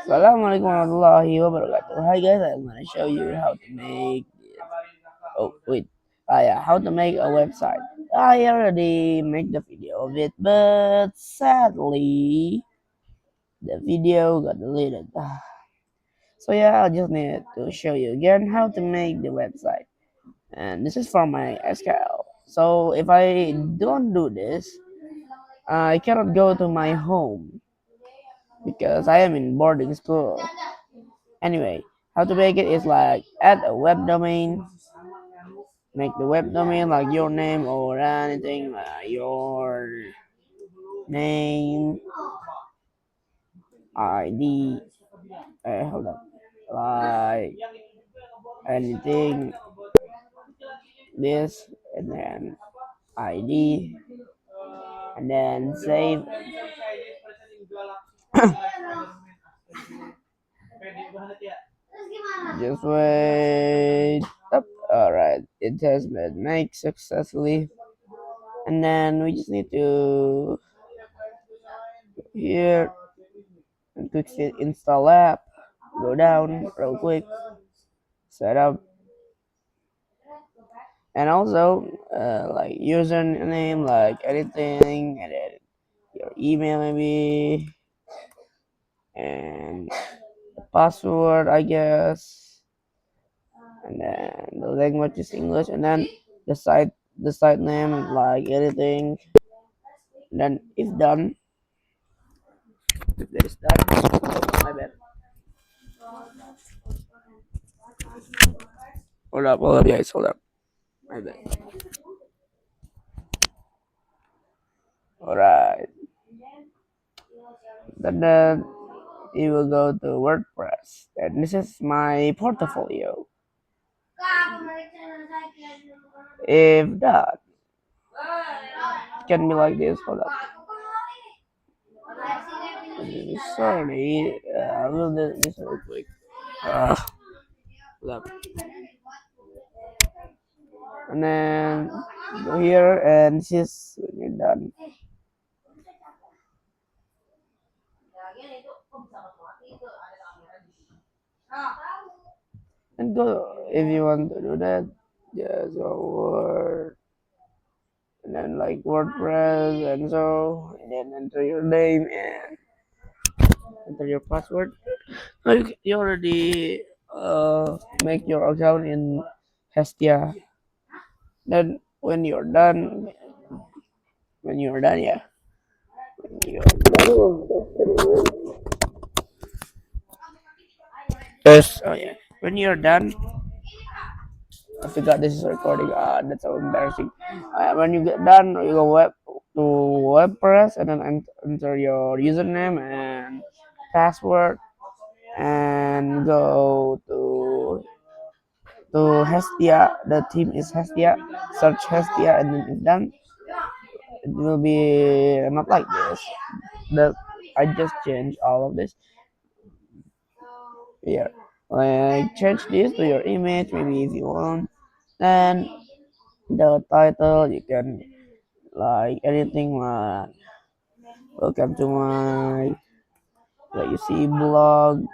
Assalamualaikum warahmatullahi wabarakatuh. Hi guys, I'm gonna show you how to make. Oh wait, yeah, how to make a website. I already made the video of it, but sadly the video got deleted. So yeah, I just need to show you again how to make the website. And this is for my SKL. So if I don't do this, I cannot go to my home because I am in boarding school. Anyway, how to make it is like add a web domain, make the web domain like your name or anything, your name, ID, hold up, like anything, this, and then ID, and then save. Just wait. Up. All right, it has been made successfully, and then we just need to here and click install app. Go down real quick, set up, and also like username, like anything, and then your email maybe, and the password, I guess, and then the language is English, and then the site name, like anything. And then if done, if that is done, oh, my bad. Hold up, guys, hold up. My bad. All right. Then you will go to WordPress, and this is my portfolio. If that can be like this, hold up. Sorry, I will do this real quick. Hold up. And then go here, and this is when you're done. And go if you want to do that. Just go Word, and then like WordPress, and so, and then enter your name and enter your password. Like you already make your account in Hestia. Then when you're done, yeah. When you're done, yes, oh yeah. When you're done, I forgot this is recording. That's so embarrassing. When you get done, you go to WordPress, and then enter your username and password, and go to Hestia. The theme is Hestia. Search Hestia, and then it's done. It will be not like this. The I just changed all of this here. Like change this to your image, maybe if you want. Then the title you can like anything like welcome to my like you see blog.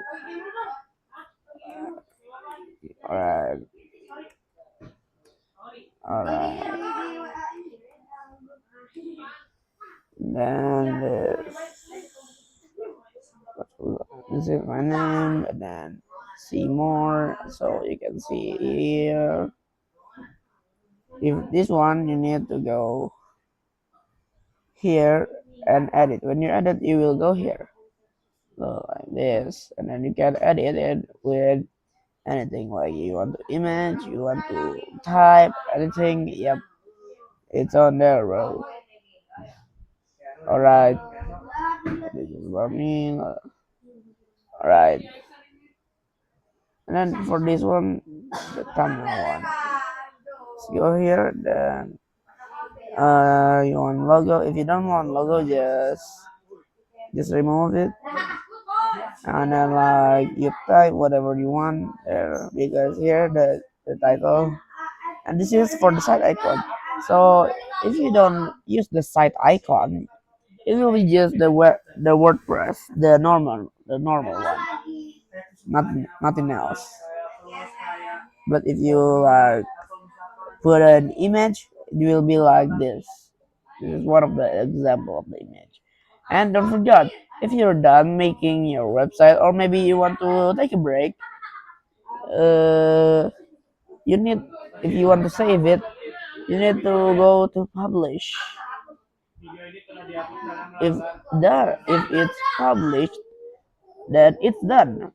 Alright, alright. Then this is my name, and then see more, so you can see here. If this one you need to go here and edit. When you edit, you will go here, so like this, and then you can edit it with anything, like you want to image, you want to type anything. Yep, it's on there, bro. All right, this is what I mean. All right, and then for this one, the thumbnail one, let's go here. Then you want logo. If you don't want logo, just remove it, and then like you type whatever you want there, because here the title, and this is for the site icon. So if you don't use the site icon, it will be just the WordPress, the normal one. nothing else. But if you like put an image, it will be like this. This is one of the example of the image. And don't forget, if you're done making your website, or maybe you want to take a break, uh, you need, if you want to save it, you need to go to publish. If if it's published, then it's done.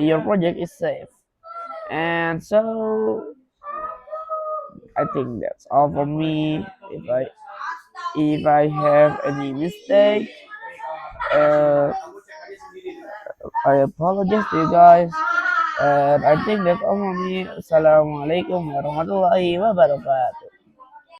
Your project is safe. And so I think that's all for me. If I have any mistake, uh, I apologize to you guys. And I think that's all for me. Assalamualaikum warahmatullahi wabarakatuh.